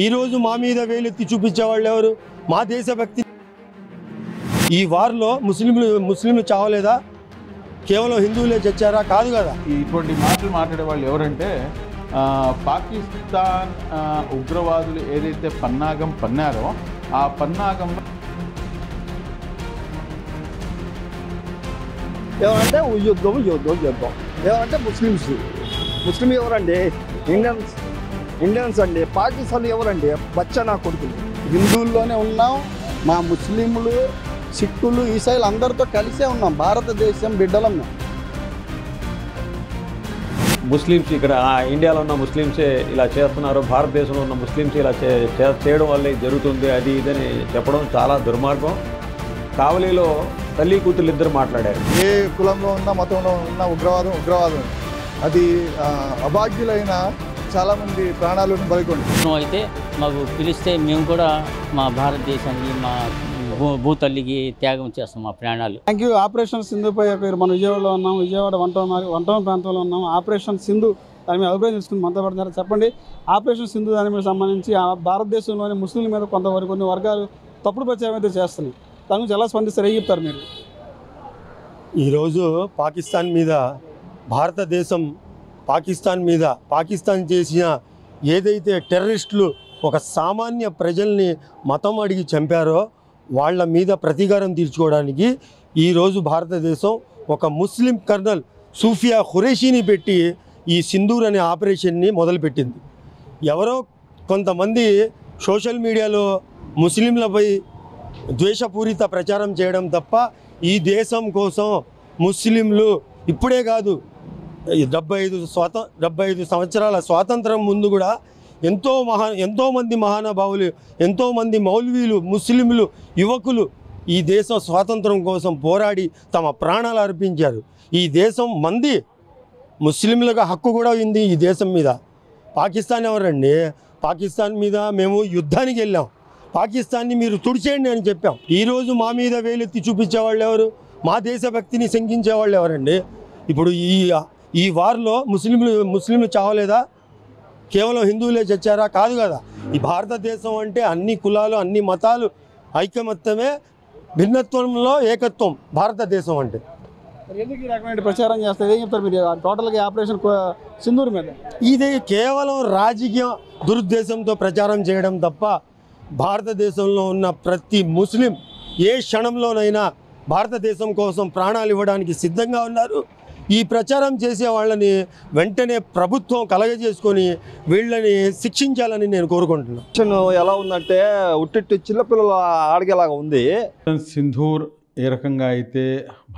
ఈరోజు మా మీద వేలెత్తి చూపించే వాళ్ళు ఎవరు? మా దేశభక్తి. ఈ వార్లో ముస్లింలు చావలేదా? కేవలం హిందువులే చచ్చారా? కాదు కదా. ఇటువంటి మాటలు మాట్లాడే వాళ్ళు ఎవరంటే పాకిస్తాన్ ఉగ్రవాదులు ఏదైతే పన్నాగం పన్నారో ఆ పన్నాగంలో ఏమంటే యుద్ధం ఏమంటే ముస్లిం ఎవరండి? ఇండియన్స్ అండి. పాకిస్తాన్ ఎవరండి? బచ్చా నా కొడుకులు. హిందువుల్లోనే ఉన్నాం. మా ముస్లింలు, సిక్కులు, ఈసాయిలు అందరితో కలిసే ఉన్నాం. భారతదేశం బిడ్డలం. ముస్లిమ్స్ ఇక్కడ ఇండియాలో ఉన్న ముస్లిమ్సే ఇలా చేస్తున్నారు, భారతదేశంలో ఉన్న ముస్లిమ్స్ ఇలా చేయడం వల్లే జరుగుతుంది అది ఇదని చెప్పడం చాలా దుర్మార్గం. కావలిలో తల్లి కూతురు ఇద్దరు మాట్లాడారు. ఏ కులంలో ఉన్న మతంలో ఉన్న ఉగ్రవాదం అది అభాగ్యులైన చాలామంది ప్రాణాలను బలికొంది. అయితే మాకు పిలిస్తే మేము కూడా మా భారతదేశానికి, మా భూతల్లికి త్యాగం చేస్తాం మా ప్రాణాలు. Thank you. ఆపరేషన్ సింధుపై మనం విజయవాడలో ఉన్నాం. విజయవాడ వన్ టౌన్ ప్రాంతంలో ఉన్నాం. ఆపరేషన్ సింధు దాని మీద అభిప్రాయం తీసుకుని మనతో పడుతున్నారు. చెప్పండి, ఆపరేషన్ సింధు దాని మీద సంబంధించి భారతదేశంలోని ముస్లింల మీద కొన్ని వర్గాలు తప్పుడు ప్రచారం అయితే చేస్తున్నాయి. దాని గురించి ఎలా స్పందిస్తారు? ఏం చెప్తారు మీరు? ఈరోజు పాకిస్తాన్ మీద పాకిస్తాన్ చేసిన ఏదైతే టెర్రరిస్టులు ఒక సామాన్య ప్రజల్ని మతం అడిగి చంపారో వాళ్ళ మీద ప్రతీకారం తీర్చుకోవడానికి ఈరోజు భారతదేశం ఒక ముస్లిం కర్నల్ సూఫియా ఖురేషీని పెట్టి ఈ సింధూర్ అనే ఆపరేషన్ని మొదలుపెట్టింది. ఎవరో కొంతమంది సోషల్ మీడియాలో ముస్లింలపై ద్వేషపూరిత ప్రచారం చేయడం తప్ప ఈ దేశం కోసం ముస్లింలు ఇప్పుడే కాదు 75 సంవత్సరాల స్వాతంత్రం ముందు కూడా ఎంతోమంది మహానుభావులు, ఎంతోమంది మౌల్వీలు, ముస్లింలు, యువకులు ఈ దేశం స్వాతంత్రం కోసం పోరాడి తమ ప్రాణాలు అర్పించారు. ఈ దేశం మంది, ముస్లింలకు హక్కు కూడా ఉంది ఈ దేశం మీద. పాకిస్తాన్ ఎవరండి? పాకిస్తాన్ మీద మేము యుద్ధానికి వెళ్ళాం. పాకిస్తాన్ని మీరు తుడిచేయండి అని చెప్పాం. ఈరోజు మా మీద వేలెత్తి చూపించే వాళ్ళు ఎవరు? మా దేశభక్తిని శంకించే వాళ్ళు ఎవరండి? ఇప్పుడు ఈ వార్లో ముస్లింలు చావలేదా? కేవలం హిందువులే చచ్చారా? కాదు కదా. ఈ భారతదేశం అంటే అన్ని కులాలు, అన్ని మతాలు ఐకమత్యమే, భిన్నత్వంలో ఏకత్వం భారతదేశం అంటే. ఎందుకు ఈ రకమైన ప్రచారం చేస్తారు? ఏం చెప్తారు మీరు టోటల్గా ఆపరేషన్ సింధూర్ మీద? ఇది కేవలం రాజకీయ దురుద్దేశంతో ప్రచారం చేయడం తప్ప భారతదేశంలో ఉన్న ప్రతి ముస్లిం ఏ క్షణంలోనైనా భారతదేశం కోసం ప్రాణాలు ఇవ్వడానికి సిద్ధంగా ఉన్నారు. ఈ ప్రచారం చేసే వాళ్ళని వెంటనే ప్రభుత్వం కలగజేసుకొని వీళ్ళని శిక్షించాలని నేను కోరుకుంటున్నాను. ఎలా ఉందంటే ఉట్టి చిన్నపిల్లల ఆడిగేలాగా ఉంది. సింధూర్ ఏ రకంగా అయితే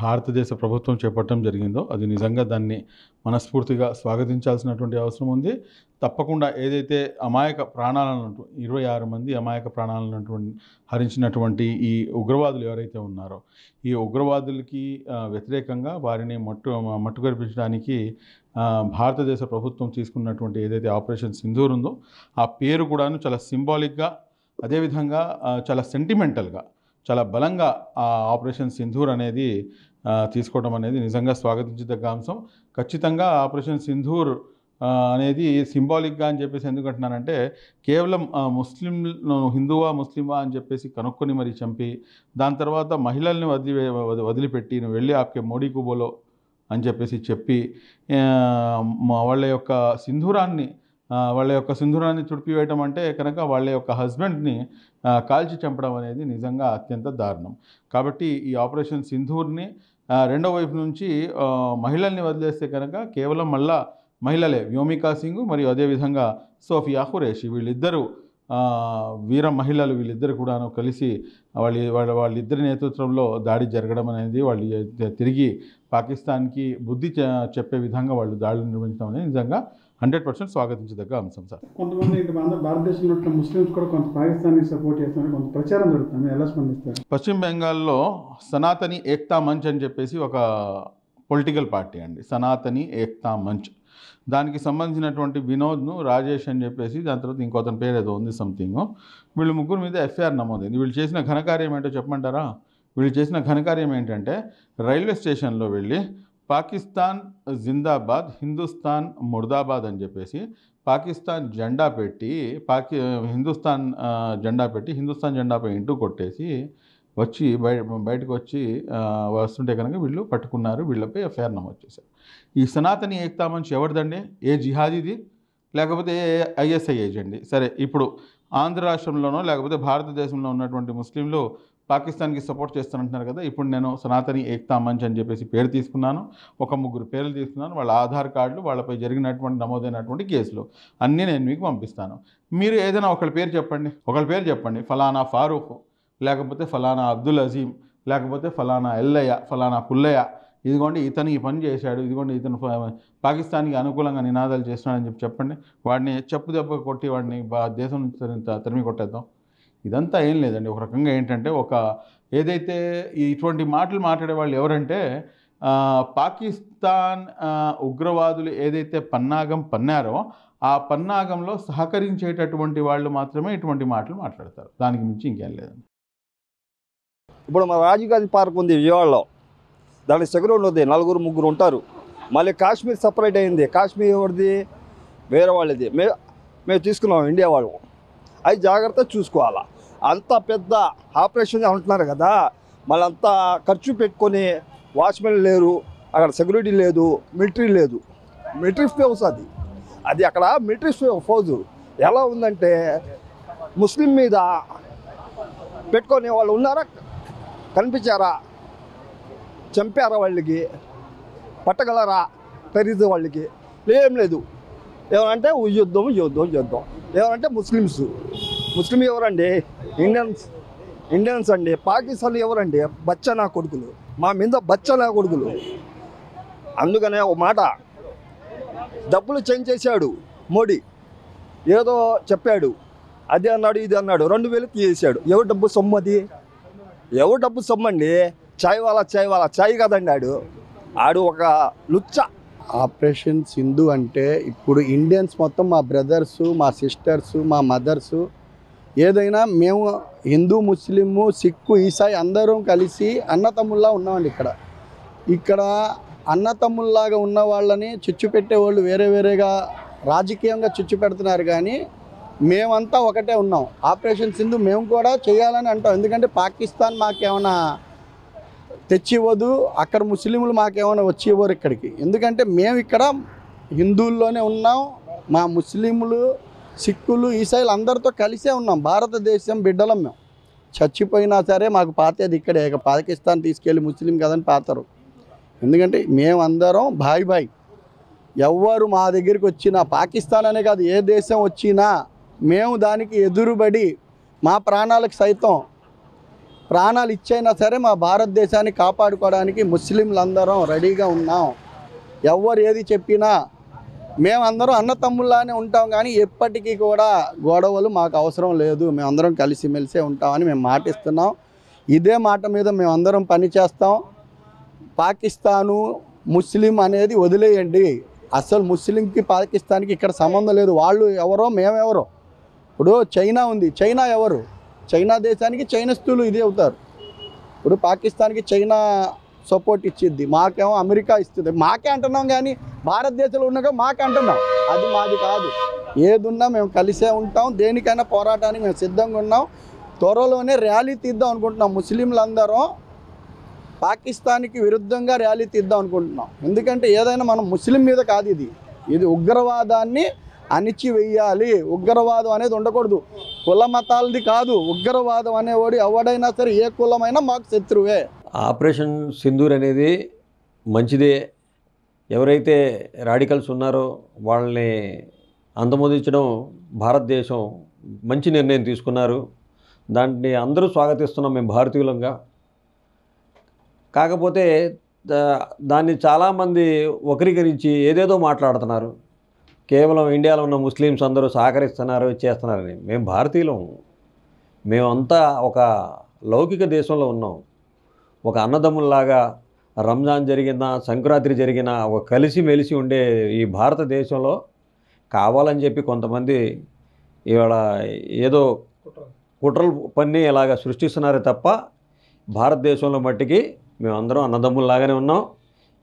భారతదేశ ప్రభుత్వం చేపట్టడం జరిగిందో అది నిజంగా దాన్ని మనస్ఫూర్తిగా స్వాగతించాల్సినటువంటి అవసరం ఉంది. తప్పకుండా ఏదైతే అమాయక ప్రాణాలను 26 మంది అమాయక ప్రాణాలను హరించినటువంటి ఈ ఉగ్రవాదులు ఎవరైతే ఉన్నారో ఈ ఉగ్రవాదులకి వ్యతిరేకంగా వారిని మట్టుకరిపించడానికి భారతదేశ ప్రభుత్వం తీసుకున్నటువంటి ఏదైతే ఆపరేషన్ సింధూర్ ఉందో ఆ పేరు కూడాను చాలా సింబాలిక్గా, అదేవిధంగా చాలా సెంటిమెంటల్గా, చాలా బలంగా ఆ ఆపరేషన్ సింధూర్ అనేది తీసుకోవడం అనేది నిజంగా స్వాగతించదగ్గ అంశం. ఖచ్చితంగా ఆపరేషన్ సింధూర్ అనేది సింబాలిక్గా అని చెప్పేసి ఎందుకంటున్నానంటే కేవలం హిందువా ముస్లిమా అని చెప్పేసి కనుక్కొని మరి చంపి దాని తర్వాత మహిళల్ని వదిలిపెట్టి నువ్వు వెళ్ళి ఆప్కే మోడీ కుబోలో అని చెప్పేసి చెప్పి వాళ్ళ యొక్క సింధూరాన్ని తుడిపివేయటం అంటే కనుక వాళ్ళ యొక్క హస్బెండ్ని కాల్చి చంపడం అనేది నిజంగా అత్యంత దారుణం. కాబట్టి ఈ ఆపరేషన్ సింధూర్ని రెండో వైపు నుంచి మహిళల్ని వదిలేస్తే కనుక కేవలం మళ్ళా మహిళలే వ్యోమికా సింగ్ మరియు అదేవిధంగా సోఫియా ఖురేషి వీళ్ళిద్దరూ వీర మహిళలు వీళ్ళిద్దరు కూడాను కలిసి వాళ్ళిద్దరి నేతృత్వంలో దాడి జరగడం అనేది వాళ్ళు తిరిగి పాకిస్తాన్కి బుద్ధి చెప్పే విధంగా వాళ్ళు దాడులు నిర్వహించడం అనేది నిజంగా 100% స్వాగతించదగ్గ అంశం సార్. కొంతమంది భారతదేశంలో ముస్లిమ్స్ కూడా కొంత పాకిస్తాన్ని సపోర్ట్ చేస్తున్నారు, కొంత ప్రచారం జరుగుతుంది. ఎలా స్పందిస్తారు? పశ్చిమ బెంగాల్లో సనాతని ఏక్తా మంచ్ అని చెప్పేసి ఒక పొలిటికల్ పార్టీ అండి, సనాతని ఏక్తా మంచ్. దానికి సంబంధించినటువంటి వినోద్ను రాజేష్ అని చెప్పేసి దాని తర్వాత ఇంకొతని పేరు ఏదో ఉంది సంథింగ్, వీళ్ళు ముగ్గురు మీద ఎఫ్ఐఆర్ నమోదైంది. వీళ్ళు చేసిన ఘనకార్యం ఏంటో చెప్పమంటారా? వీళ్ళు చేసిన ఘనకార్యం ఏంటంటే రైల్వే స్టేషన్లో వెళ్ళి పాకిస్తాన్ జిందాబాద్, హిందుస్థాన్ ముర్దాబాద్ అని చెప్పేసి పాకిస్తాన్ జెండా పెట్టి హిందుస్థాన్ జెండా పెట్టి హిందుస్థాన్ జెండాపై ఇంటూ కొట్టేసి వచ్చి బయటకు వచ్చి వస్తుంటే కనుక వీళ్ళు పట్టుకున్నారు, వీళ్ళపై ఎఫ్ఐఆర్ నమోదు చేశారు. ఈ సనాతని ఏకతా మంచ్ ఎవరిదండి? ఏ జిహాదీది లేకపోతే ఐఎస్ఐ ఏజెంట్ది? సరే, ఇప్పుడు ఆంధ్ర రాష్ట్రంలోనో లేకపోతే భారతదేశంలో ఉన్నటువంటి ముస్లింలు పాకిస్తాన్కి సపోర్ట్ చేస్తానంటున్నారు కదా. ఇప్పుడు నేను సనాతని ఏకతా మంచ్ అని చెప్పేసి పేరు తీసుకున్నాను, ఒక 3 పేర్లు తీసుకున్నాను, వాళ్ళ ఆధార్ కార్డులు, వాళ్ళపై జరిగినటువంటి నమోదైనటువంటి కేసులు అన్నీ నేను మీకు పంపిస్తాను. మీరు ఏదైనా ఒకళ్ళ పేరు చెప్పండి, ఫలానా ఫారూక్, లేకపోతే ఫలానా అబ్దుల్ అజీం, లేకపోతే ఫలానా ఎల్లయ్య, ఫలానా పుల్లయ్య, ఇదిగోండి ఇతను ఈ పని చేశాడు, ఇదిగోండి ఇతను పాకిస్తాన్కి అనుకూలంగా నినాదాలు చేస్తున్నాడని చెప్పండి. వాడిని చెప్పు దెబ్బ కొట్టి వాడిని దేశం నుంచి తరిమి కొట్టేద్దాం. ఇదంతా ఏం లేదండి. ఒక రకంగా ఏంటంటే ఏదైతే ఇటువంటి మాటలు మాట్లాడే వాళ్ళు ఎవరంటే పాకిస్తాన్ ఉగ్రవాదులు ఏదైతే పన్నాగం పన్నారో ఆ పన్నాగంలో సహకరించేటటువంటి వాళ్ళు మాత్రమే ఇటువంటి మాటలు మాట్లాడతారు. దానికి మించి ఇంకేం లేదండి. ఇప్పుడు మన రాజీవ్ గాంధీ పార్క్ ఉంది విజయవాడలో, దానికి సెక్యూరిటీ ఉంది, 4-3 ఉంటారు. మళ్ళీ కాశ్మీర్ సపరేట్ అయింది. కాశ్మీర్ ఎవరిది? వేరే వాళ్ళది. మేము తీసుకున్నాం, ఇండియా వాళ్ళు. అది జాగ్రత్తగా చూసుకోవాలా. అంత పెద్ద ఆపరేషన్ అంటున్నారు కదా, మళ్ళీ అంతా ఖర్చు పెట్టుకొని వాచ్మెన్ లేరు, అక్కడ సెక్యూరిటీ లేదు, మిలిటరీ లేదు. మిలిటరీ ఫోర్స్ అది అక్కడ మిలిటరీ ఫోర్స్ ఎలా ఉందంటే ముస్లిం మీద పెట్టుకొని వాళ్ళు ఉన్నారా, కనిపించారా, చంపారా, వాళ్ళకి పట్టగలరా, ఖరీదు వాళ్ళకి ఏం లేదు. ఏమంటే యుద్ధం ఏమంటే ముస్లిం ఎవరండి? ఇండియన్స్ అండి. పాకిస్తాన్ ఎవరండి? బచ్చనా కొడుకులు, మా మీద బచ్చనా కొడుకులు. అందుకనే ఒక మాట, డబ్బులు చేంజ్ చేశాడు మోడీ, ఏదో చెప్పాడు, అది అన్నాడు ఇది అన్నాడు, 2000 తీసేశాడు. ఎవరు డబ్బు సొమ్ము అది? ఎవరు డబ్బు సొమ్ము అండి? చాయ్ కదండి ఆడు ఒక లుచ్చ. ఆపరేషన్ సింధు అంటే ఇప్పుడు ఇండియన్స్ మొత్తం, మా బ్రదర్సు, మా సిస్టర్సు, మా మదర్సు, ఏదైనా మేము హిందూ, ముస్లిము, సిక్కు, ఈసాయి అందరం కలిసి అన్నతమ్ముల్లా ఉన్నామండి. ఇక్కడ అన్నతమ్ముల్లాగా ఉన్న వాళ్ళని చిచ్చు పెట్టేవాళ్ళు వేరేగా రాజకీయంగా చిచ్చు పెడుతున్నారు, కానీ మేమంతా ఒకటే ఉన్నాం. ఆపరేషన్ సింధు మేము కూడా చేయాలని అంటాం. ఎందుకంటే పాకిస్తాన్ మాకేమైనా తెచ్చివ్వదు, అక్కడ ముస్లింలు మాకేమైనా వచ్చి ఇవ్వరు ఇక్కడికి. ఎందుకంటే మేము ఇక్కడ హిందువుల్లోనే ఉన్నాం, మా ముస్లింలు, సిక్కులు, ఈసాయిలు అందరితో కలిసే ఉన్నాం. భారతదేశం బిడ్డలం మేము. చచ్చిపోయినా సరే మాకు పాతేది ఇక్కడే. పాకిస్తాన్ తీసుకెళ్ళి ముస్లిం కదని పాతారు. ఎందుకంటే మేమందరం బాయ్. ఎవ్వరు మా దగ్గరికి వచ్చినా, పాకిస్తాన్ అనే కాదు ఏ దేశం వచ్చినా మేము దానికి ఎదురుబడి మా ప్రాణాలకు సైతం ప్రాణాలు ఇచ్చైనా సరే మా భారతదేశాన్ని కాపాడుకోవడానికి ముస్లింలందరం రెడీగా ఉన్నాం. ఎవరు ఏది చెప్పినా మేమందరం అన్నతమ్ముల్లానే ఉంటాం, కానీ ఎప్పటికీ కూడా గొడవలు మాకు అవసరం లేదు. మేమందరం కలిసిమెలిసే ఉంటామని మేము మాటిస్తున్నాం. ఇదే మాట మీద మేమందరం పనిచేస్తాం. పాకిస్తాను ముస్లిం అనేది వదిలేయండి. అసలు ముస్లింకి పాకిస్తాన్కి ఇక్కడ సంబంధం లేదు. వాళ్ళు ఎవరో మేమెవరో. ఇప్పుడు చైనా ఉంది, చైనా ఎవరు? చైనా దేశానికి చైనస్తులు ఇది అవుతారు. ఇప్పుడు పాకిస్తాన్కి చైనా సపోర్ట్ ఇచ్చిద్ది, మాకేమో అమెరికా ఇస్తుంది. మాకే అంటున్నాం, కానీ భారతదేశంలో ఉన్నాక మాకే అంటున్నాం. అది మాది కాదు. ఏదున్నా మేము కలిసే ఉంటాం. దేనికైనా పోరాటానికి మేము సిద్ధంగా ఉన్నాం. త్వరలోనే ర్యాలీ తీద్దాం అనుకుంటున్నాం. ముస్లింలందరం పాకిస్తాన్కి విరుద్ధంగా ర్యాలీ తీద్దాం అనుకుంటున్నాం. ఎందుకంటే ఏదైనా మనం ముస్లిం మీద కాదు, ఇది ఉగ్రవాదాన్ని అణిచివేయాలి. ఉగ్రవాదం అనేది ఉండకూడదు. కుల మతాలది కాదు. ఉగ్రవాదం అనేవాడు ఎవడైనా సరే, ఏ కులమైనా మాకు శత్రువే. ఆపరేషన్ సింధూర్ అనేది మంచిదే. ఎవరైతే రాడికల్స్ ఉన్నారో వాళ్ళని అంతమొదించడం భారతదేశం మంచి నిర్ణయం తీసుకున్నారు. దాన్ని అందరూ స్వాగతిస్తున్నాం మేము భారతీయులంగా. కాకపోతే దాన్ని చాలామంది వక్రీకరించి ఏదేదో మాట్లాడుతున్నారు. కేవలం ఇండియాలో ఉన్న ముస్లిమ్స్ అందరూ సహకరిస్తున్నారు, చేస్తున్నారని. మేము భారతీయులం. మేమంతా ఒక లౌకిక దేశంలో ఉన్నాం. ఒక అన్నదమ్ముల్లాగా రంజాన్ జరిగినా, సంక్రాంతి జరిగినా ఒక కలిసిమెలిసి ఉండే ఈ భారతదేశంలో కావాలని చెప్పి కొంతమంది ఇవాళ ఏదో కుట్రలు పన్ని ఇలాగా సృష్టిస్తున్నారే తప్ప భారతదేశంలో మట్టికి మేమందరం అన్నదమ్ముల్లాగానే ఉన్నాం.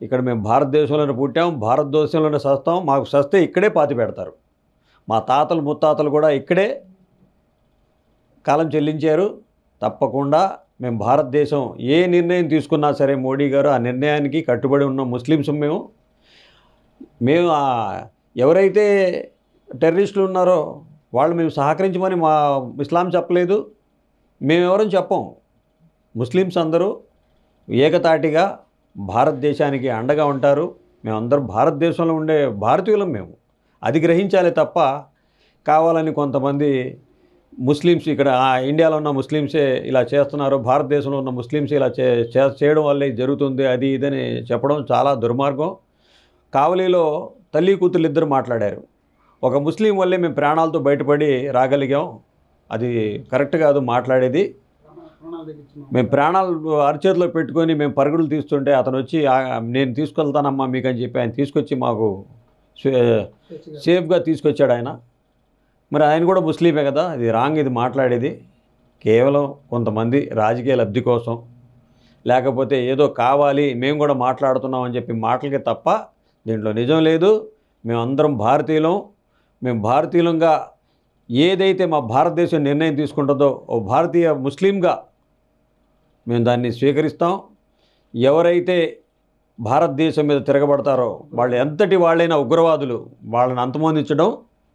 ఇక్కడ మేము భారతదేశంలోనే పుట్టాం, భారతదేశంలోనే సస్తాం, మాకు సస్తే ఇక్కడే పాతి పెడతారు. మా తాతలు ముత్తాతలు కూడా ఇక్కడే కాలం చెల్లించారు. తప్పకుండా మేము భారతదేశం ఏ నిర్ణయం తీసుకున్నా సరే మోడీ గారు ఆ నిర్ణయానికి కట్టుబడి ఉన్న ముస్లిమ్స్ మేము ఎవరైతే టెర్రరిస్టులు ఉన్నారో వాళ్ళు మేము సహకరించమని మా ఇస్లాం చెప్పలేదు, మేమెవరం చెప్పం. ముస్లిమ్స్ అందరూ ఏకతాటిగా భారతదేశానికి అండగా ఉంటారు. మేమందరం భారతదేశంలో ఉండే భారతీయులం. మేము అది గ్రహించాలి తప్ప కావాలని కొంతమంది ముస్లిమ్స్ ఇక్కడ ఇండియాలో ఉన్న ముస్లిమ్సే ఇలా చేస్తున్నారు, భారతదేశంలో ఉన్న ముస్లిమ్స్ ఇలా చేయడం వల్లే జరుగుతుంది అది ఇదని చెప్పడం చాలా దుర్మార్గం. కావలిలో తల్లి కూతురు ఇద్దరు మాట్లాడారు. ఒక ముస్లిం వల్లే మేము ప్రాణాలతో బయటపడి రాగలిగాం, అది కరెక్ట్ కాదు మాట్లాడేది. మేము ప్రాణాలు అరచేతిలో పెట్టుకొని మేము పరుగులు తీస్తుంటే అతను వచ్చి నేను తీసుకెళ్తానమ్మా మీకు అని చెప్పి ఆయన తీసుకొచ్చి మాకు సేఫ్గా తీసుకొచ్చాడు ఆయన. మరి ఆయన కూడా ముస్లిమే కదా, ఇది రాంగ్ ఇది మాట్లాడేది. కేవలం కొంతమంది రాజకీయ లబ్ధి కోసం లేకపోతే ఏదో కావాలి మేము కూడా మాట్లాడుతున్నాం అని చెప్పి మాటలకి తప్ప దీంట్లో నిజం లేదు. మేమందరం భారతీయులం. మేము భారతీయులంగా ఏదైతే మా భారతదేశం నిర్ణయం తీసుకుంటుందో ఓ భారతీయ ముస్లింగా మేము దాన్ని స్వీకరిస్తాం. ఎవరైతే భారతదేశం మీద తిరగబడతారో వాళ్ళు ఎంతటి వాళ్ళైనా ఉగ్రవాదులు, వాళ్ళని అంతమొందించడం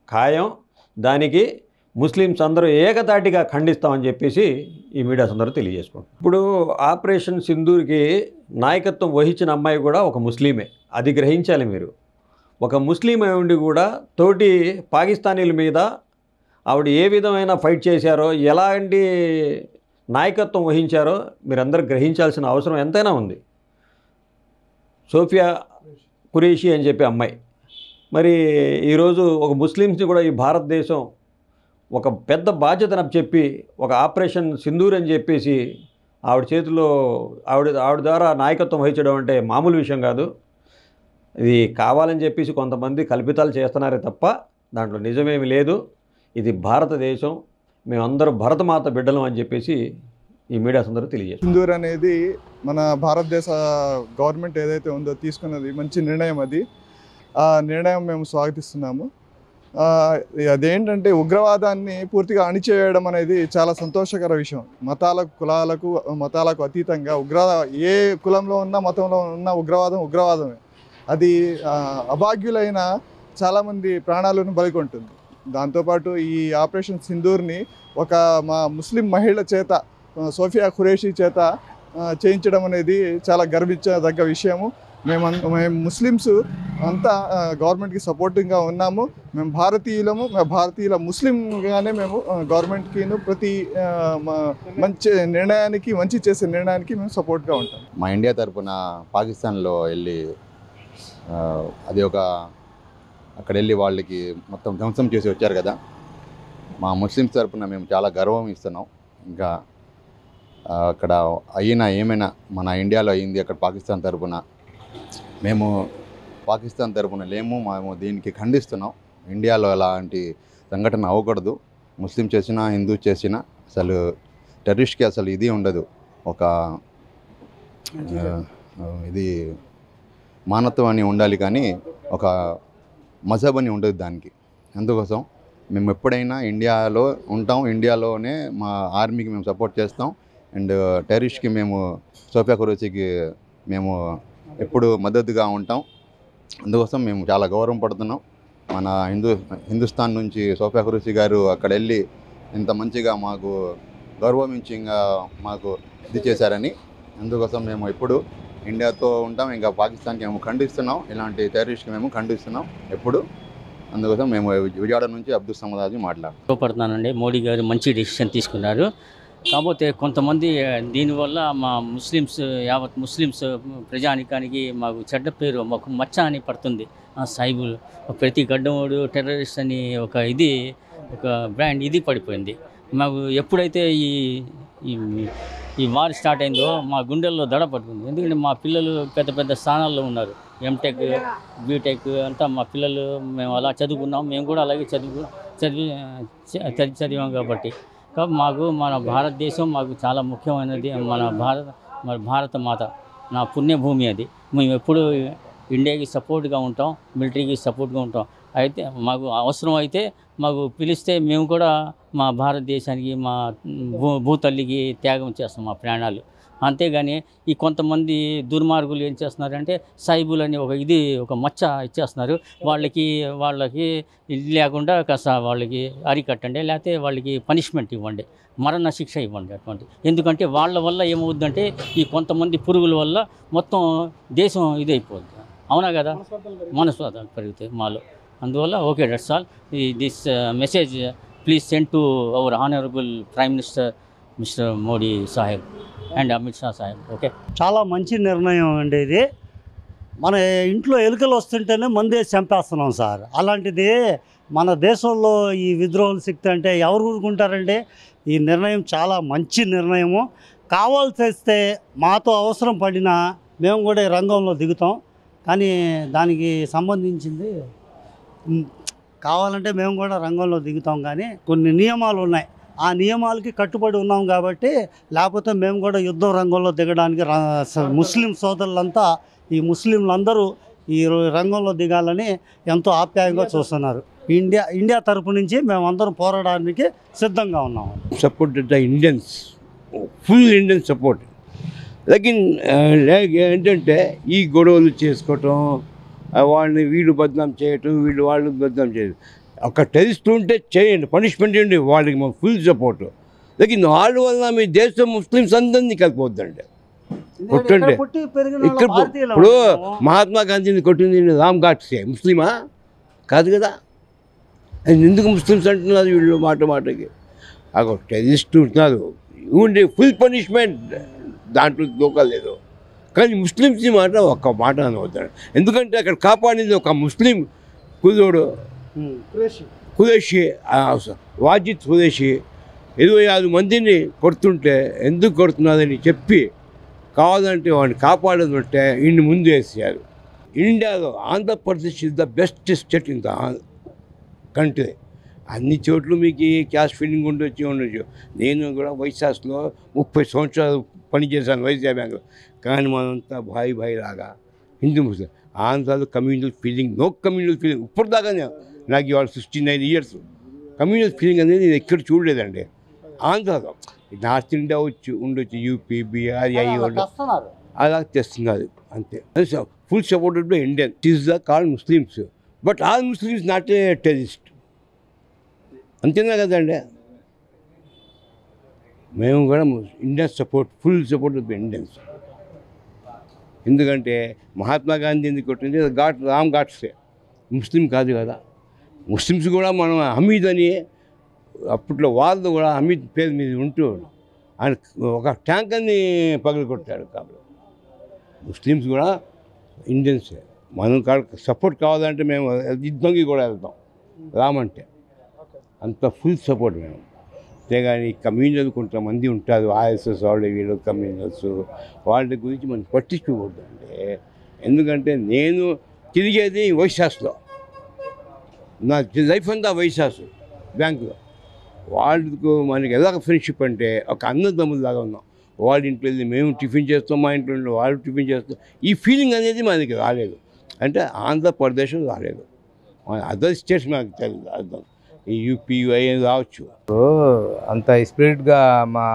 ఖాయం. దానికి ముస్లిమ్స్ అందరూ ఏకతాటిగా ఖండిస్తామని చెప్పేసి ఈ మీడియాస్ అందరూ తెలియజేసుకుంటాం. ఇప్పుడు ఆపరేషన్ సింధూర్కి నాయకత్వం వహించిన అమ్మాయి కూడా ఒక ముస్లిమే, అది గ్రహించాలి మీరు. ఒక ముస్లిం అయి ఉండి కూడా తోటి పాకిస్తానీల మీద ఆవిడ ఏ విధమైన ఫైట్ చేశారో, ఎలాంటి నాయకత్వం వహించారో మీరందరూ గ్రహించాల్సిన అవసరం ఎంతైనా ఉంది. సోఫియా ఖురేషీ అని చెప్పి అమ్మాయి, మరి ఈరోజు ఒక ముస్లిమ్స్ని కూడా ఈ భారతదేశం ఒక పెద్ద బాధ్యతను చెప్పి ఒక ఆపరేషన్ సింధూర్ అని చెప్పేసి ఆవిడ చేతిలో ఆవిడ ద్వారా నాయకత్వం వహించడం అంటే మామూలు విషయం కాదు. ఇది కావాలని చెప్పేసి కొంతమంది కల్పితాలు చేస్తున్నారే తప్ప దాంట్లో నిజమేమి లేదు. ఇది భారతదేశం, మేమందరూ భరతమాత బిడ్డలం అని చెప్పేసి ఈ మీడియాస్ అందరూ తెలియజేస్తారు. సింధూర్ అనేది మన భారతదేశ గవర్నమెంట్ ఏదైతే ఉందో తీసుకున్నది మంచి నిర్ణయం. అది ఆ నిర్ణయం మేము స్వాగతిస్తున్నాము. అదేంటంటే ఉగ్రవాదాన్ని పూర్తిగా అణిచేయడం అనేది చాలా సంతోషకర విషయం. మతాలకు అతీతంగా ఏ కులంలో ఉన్న మతంలో ఉన్న ఉగ్రవాదమే. అది అభాగ్యులైన చాలామంది ప్రాణాలను బలికొంటుంది. దాంతోపాటు ఈ ఆపరేషన్ సింధూర్ని మా ముస్లిం మహిళ చేత, సోఫియా ఖురేషీ చేత చేయించడం అనేది చాలా గర్వించదగ్గ విషయము. మేము ముస్లిమ్స్ అంతా గవర్నమెంట్కి సపోర్టింగ్గా ఉన్నాము. మేము భారతీయులము, భారతీయుల ముస్లింగానే మేము గవర్నమెంట్కిను ప్రతి మంచి చేసే నిర్ణయానికి మేము సపోర్ట్గా ఉంటాం. మా ఇండియా తరఫున పాకిస్తాన్లో వెళ్ళి అక్కడ వెళ్ళి వాళ్ళకి మొత్తం ధ్వంసం చేసి వచ్చారు కదా, మా ముస్లిమ్స్ తరఫున మేము చాలా గర్వం ఇస్తున్నాం. ఇంకా అక్కడ ఏమైనా మన ఇండియాలో అయింది అక్కడ పాకిస్తాన్ తరఫున, మేము పాకిస్తాన్ తరఫున లేము. మేము దీనికి ఖండిస్తున్నాం. ఇండియాలో ఎలాంటి సంఘటన అవ్వకూడదు. ముస్లిం చేసినా హిందూ చేసినా అసలు టెర్రరిస్ట్కి అసలు ఇది ఉండదు, ఒక ఇది మానవత్వం అని ఉండాలి కానీ ఒక మజహబ్ అని ఉండదు దానికి. అందుకోసం మేము ఎప్పుడైనా ఇండియాలో ఉంటాం, ఇండియాలోనే మా ఆర్మీకి మేము సపోర్ట్ చేస్తాం. అండ్ టెర్రరిస్ట్కి మేము సోఫియా ఖురేషీకి మేము ఎప్పుడు మద్దతుగా ఉంటాం. అందుకోసం మేము చాలా గౌరవం పడుతున్నాం. మన హిందుస్థాన్ నుంచి సోఫియా ఖురేషీ గారు అక్కడ వెళ్ళి ఇంత మంచిగా మాకు గౌరవించింగా మాకు ఇది చేశారని, అందుకోసం మేము ఎప్పుడు ఇండియాతో ఉంటాం. ఇంకా పాకిస్తాన్కి మేము ఖండిస్తున్నాం, ఇలాంటి టెర్రరిస్ట్కి మేము ఖండిస్తున్నాం ఎప్పుడు. అందుకోసం మేము విజయవాడ నుంచి అబ్దుల్ సమదాజీ మాట్లాడుతున్నానండి. మోడీ గారు మంచి డెసిషన్ తీసుకున్నారు. కాకపోతే కొంతమంది దీనివల్ల మా యావత్ ముస్లిమ్స్ ప్రజానికానికి మాకు చెడ్డ పేరు, మాకు మచ్చ అని పడుతుంది. సాయిబులు ప్రతి గడ్డమోడు టెర్రరిస్ట్ అని ఒక బ్రాండ్ ఇది పడిపోయింది. మాకు ఎప్పుడైతే ఈ వార్ స్టార్ట్ అయిందో మా గుండెల్లో దడ పడుతుంది. ఎందుకంటే మా పిల్లలు పెద్ద పెద్ద స్థానాల్లో ఉన్నారు, ఎంటెక్ బీటెక్ అంతా మా పిల్లలు. మేము అలా చదువుకున్నాం, మేము కూడా అలాగే చదివాం కాబట్టి మాకు మన భారతదేశం మాకు చాలా ముఖ్యమైనది. మన భారత మాత నా పుణ్యభూమి అది. మేము ఎప్పుడు ఇండియాకి సపోర్ట్గా ఉంటాం, మిలిటరీకి సపోర్ట్గా ఉంటాం. అయితే మాకు అవసరం అయితే మాకు పిలిస్తే మేము కూడా మా భారతదేశానికి, మా భూతల్లికి త్యాగం చేస్తాం మా ప్రాణాలు. అంతేగాని ఈ కొంతమంది దుర్మార్గులు ఏం చేస్తున్నారంటే సాయిబులు అని ఒక మచ్చ ఇచ్చేస్తున్నారు. వాళ్ళకి ఇది లేకుండా కాస్త వాళ్ళకి అరికట్టండి, లేకపోతే వాళ్ళకి పనిష్మెంట్ ఇవ్వండి, మరణ శిక్ష ఇవ్వండి అటువంటి. ఎందుకంటే వాళ్ళ వల్ల ఏమవుద్దంటే ఈ కొంతమంది పురుగుల వల్ల మొత్తం దేశం ఇదైపోద్ది. అవునా కదా, మనస్వాదాలు పెరుగుతాయి మాలో. అందువల్ల okay, that's all. This message please send to our honourable prime minister mister Modi Saheb and Amit Shah Saheb. Okay, చాలా మంచి నిర్ణయం అండి ఇది. మన ఇంట్లో ఎలుకలు వస్తుంటేనే మందేసి చంపేస్తున్నాం సార్. అలాంటిది మన దేశంలో ఈ విద్రోహుల శక్తి అంటే ఎవరు ఊరుకుంటారండి? ఈ నిర్ణయం చాలా మంచి నిర్ణయము. కావాల్సి వస్తే మాతో అవసరం పడినా మేము కూడా ఈ రంగంలో దిగుతాం. కానీ దానికి సంబంధించింది కావాలంటే మేము కూడా రంగంలో దిగుతాం. కానీ కొన్ని నియమాలు ఉన్నాయి, ఆ నియమాలకి కట్టుబడి ఉన్నాం కాబట్టి. లేకపోతే మేము కూడా యుద్ధం రంగంలో దిగడానికి ముస్లిం సోదరులంతా, ఈ ముస్లింలందరూ ఈ రంగంలో దిగాలని ఎంతో ఆప్యాయంగా చూస్తున్నారు. ఇండియా తరపు నుంచి మేమందరం పోరాడడానికి సిద్ధంగా ఉన్నాము. Supported the Indians, full Indian support. లేకిన్ ఏంటంటే ఈ గొడవలు చేసుకోవటం, వాళ్ళని వీళ్ళు బద్నాం చేయటం, వాళ్ళు బద్నాం చేయటం, ఒక తెలుస్తుంటే చేయండి, పనిష్మెంట్ చేయండి, వాళ్ళకి మా ఫుల్ సపోర్ట్. లేకిన్ వాళ్ళ వల్ల మీ దేశం ముస్లిమ్స్ అందరినీ కలిపొద్దండి, కొట్టండి. ఇప్పుడు మహాత్మా గాంధీని కొట్టింది రామ్ ఘాట్సే ముస్లిమా కాదు కదా, ఎందుకు ముస్లిమ్స్ అంటున్నారు వీళ్ళు మాటకి? అక్కడ టెరిస్ట్ ఉంటున్నారు, ఉండే ఫుల్ పనిష్మెంట్, దాంట్లో దూకలేదు. కానీ ముస్లిమ్స్ మాట ఒక్క మాట అనవద్దాడు. ఎందుకంటే అక్కడ కాపాడింది ఒక ముస్లిం కుదోడు, ఖురేషి, వాజిద్ ఖురేషి 26 మందిని కొడుతుంటే ఎందుకు కొడుతున్నారని చెప్పి కావాలంటే వాడిని కాపాడదంటే ఇన్ని ముందు వేసారు. ఇండియాలో Andhra Pradesh is the best state in the country. అన్ని చోట్ల మీకు క్యాష్ ఫీలింగ్ ఉండొచ్చు. నేను కూడా వైశాస్లో 30 సంవత్సరాలు పనిచేశాను వైజాగ్ బ్యాంక్లో. కానీ మనంతా భాయి లాగా హిందూ ముస్లిం. ఆంధ్రాలో communal feeling, no communal feeling. ఇప్పటిదాకానే నాకు ఇవాళ 69 ఇయర్స్ కమ్యూనల్ ఫీలింగ్ అనేది నేను ఎక్కడ చూడలేదండి. ఆంధ్రాలో నార్త్ ఇండియా ఉండొచ్చు, యూపీ, బీహార్, అలా తెస్తున్నారు అంతే. Full supported by Indian. It is the called Muslims, but all Muslims not a terrorist. అంతేనా కదండి? మేము కూడా Indian support, full support by Indians. ఎందుకంటే మహాత్మా గాంధీ ఎందుకు కొట్టింది రామ్ ఘాట్సే, ముస్లిం కాదు కదా. ముస్లిమ్స్ కూడా మనం హమీద్ అని అప్పట్లో వాళ్ళు కూడా హమీద్ పేరు మీద ఉంటూ ఆయన ఒక ట్యాంకర్ని పగలు కొట్టాడు. కాబట్టి ముస్లిమ్స్ కూడా ఇండియన్సే. మనం సపోర్ట్ కావాలంటే మేము యుద్ధంకి కూడా వెళ్తాం రామంటే, అంత ఫుల్ సపోర్ట్ మేము. అంతేగాని కమ్యూనల్ కొంతమంది ఉంటారు, ఆర్ఎస్ఎస్ వాళ్ళు, వీళ్ళు కమ్యూనల్స్, వాళ్ళ గురించి మనం పట్టించుకోకూడదు అంటే. ఎందుకంటే నేను తిరిగేది వైశాస్లో, నా లైఫ్ అంతా వైశాస్ బ్యాంకులో. వాళ్ళకు మనకి ఎలాగ ఫ్రెండ్షిప్ అంటే ఒక అన్నదమ్ములాగా ఉన్నాం. వాళ్ళ ఇంట్లో వెళ్ళి మేము టిఫిన్ చేస్తాం, మా ఇంట్లో వాళ్ళు టిఫిన్ చేస్తాం. ఈ ఫీలింగ్ అనేది మనకి రాలేదు, అంటే ఆంధ్రప్రదేశ్ రాలేదు. అదర్ స్టేట్స్ మనకు తెలియదు, అర్థం ఈ యూపీ రావచ్చు. అంత స్పిరిట్గా మా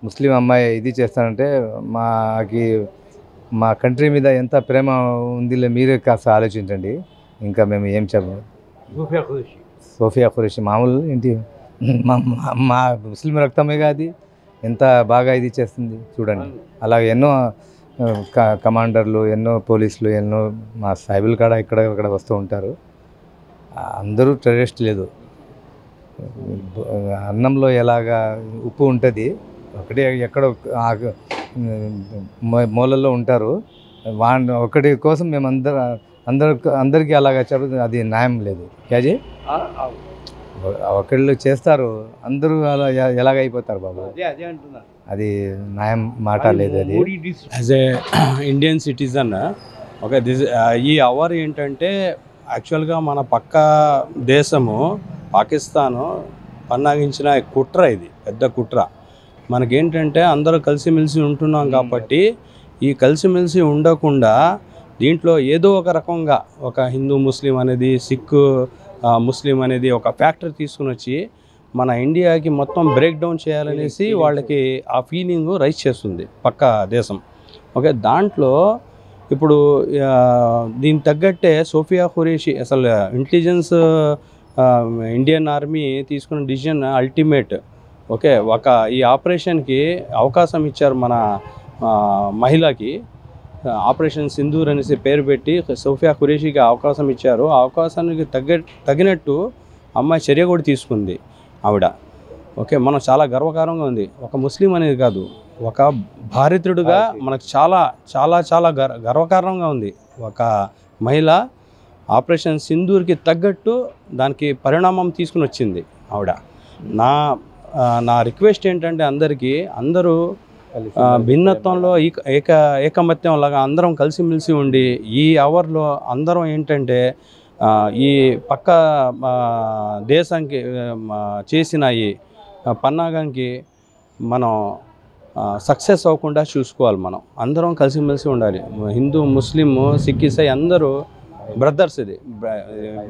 ముస్లిం అమ్మాయి ఇది చేస్తానంటే మా కంట్రీ మీద ఎంత ప్రేమ ఉందిలే, మీరే కాస్త ఆలోచించండి. ఇంకా మేము ఏం చెప్పము. సోఫియా ఖురేషి మామూలు ఏంటి, మా ముస్లిం రక్తమే కాదు, ఎంత బాగా ఇది చేస్తుంది చూడండి. అలాగే ఎన్నో కమాండర్లు, ఎన్నో పోలీసులు, ఎన్నో మా సాయిబులు కాడ ఇక్కడ వస్తూ ఉంటారు. అందరూ టెర్రరిస్ట్ లేదు. అన్నంలో ఎలాగా ఉప్పు ఉంటుంది, ఒకటి ఎక్కడో మూలల్లో ఉంటారు. ఒకటి కోసం మేము అందరికీ అలాగా చెప్పదు, అది న్యాయం లేదు. క్యాజీ ఒకళ్ళు చేస్తారు, అందరూ అలా ఎలాగైపోతారు బాబు, అది న్యాయం మాట లేదు. అది యాజ్ ఏ ఇండియన్ సిటిజన్ ఈ అవర్ ఏంటంటే యాక్చువల్గా మన పక్క దేశము పాకిస్తాను పన్నాగించిన కుట్ర, ఇది పెద్ద కుట్ర. మనకేంటంటే అందరూ కలిసిమెలిసి ఉంటున్నాం కాబట్టి ఈ కలిసిమెలిసి ఉండకుండా దీంట్లో ఏదో ఒక రకంగా ఒక హిందూ ముస్లిం అనేది సిక్ ముస్లిం అనేది ఒక ఫ్యాక్టర్ తీసుకుని వచ్చి మన ఇండియాకి మొత్తం బ్రేక్ డౌన్ చేయాలనేసి వాళ్ళకి ఆ ఫీలింగ్ రైజ్ చేస్తుంది పక్క దేశం. ఓకే, దాంట్లో ఇప్పుడు దీనికి తగ్గట్టే సోఫియా ఖురేషి అసలు ఇంటెలిజెన్స్ ఇండియన్ ఆర్మీ తీసుకున్న డిసిజన్ అల్టిమేట్. ఓకే, ఈ ఆపరేషన్కి అవకాశం ఇచ్చారు మన మహిళకి, ఆపరేషన్ సింధూర్ అనేసి పేరు పెట్టి సోఫియా ఖురేషికి అవకాశం ఇచ్చారు. ఆ అవకాశానికి తగినట్టు అమ్మాయి చర్య కూడా తీసుకుంది ఆవిడ. ఓకే, మనం చాలా గర్వకారంగా ఉంది. ఒక ముస్లిం అనేది కాదు, ఒక భారతీయుడిగా మనకు చాలా చాలా చాలా గర్వకారంగా ఉంది. ఒక మహిళ ఆపరేషన్ సింధూర్కి తగ్గట్టు దానికి పరిణామం తీసుకుని వచ్చింది ఆవిడ. నా రిక్వెస్ట్ ఏంటంటే అందరూ భిన్నత్వంలో ఏకమత్యం లాగా అందరం కలిసిమెలిసి ఉండి ఈ అవర్లో అందరం ఏంటంటే ఈ పక్క దేశానికి చేసిన ఈ పన్నాగానికి మనం సక్సెస్ అవ్వకుండా చూసుకోవాలి. మనం అందరం కలిసిమెలిసి ఉండాలి. హిందూ ముస్లిం సిక్ ఇసాయి అందరూ బ్రదర్స్. ఇది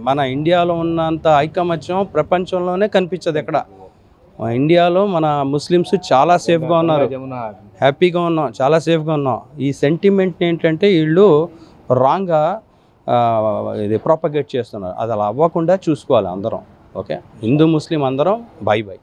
మన ఇండియాలో ఉన్నంత ఐకమత్యం ప్రపంచంలోనే కనిపించదు ఎక్కడ. ఇండియాలో మన ముస్లిమ్స్ చాలా సేఫ్గా ఉన్నారు, హ్యాపీగా ఉన్నాం, చాలా సేఫ్గా ఉన్నాం. ఈ సెంటిమెంట్ ఏంటంటే వీళ్ళు రాంగ్గా ఇది ప్రాపగేట్ చేస్తున్నారు. అది అలా అవ్వకుండా చూసుకోవాలి అందరం. ఓకే, హిందూ ముస్లిం అందరం బై బై.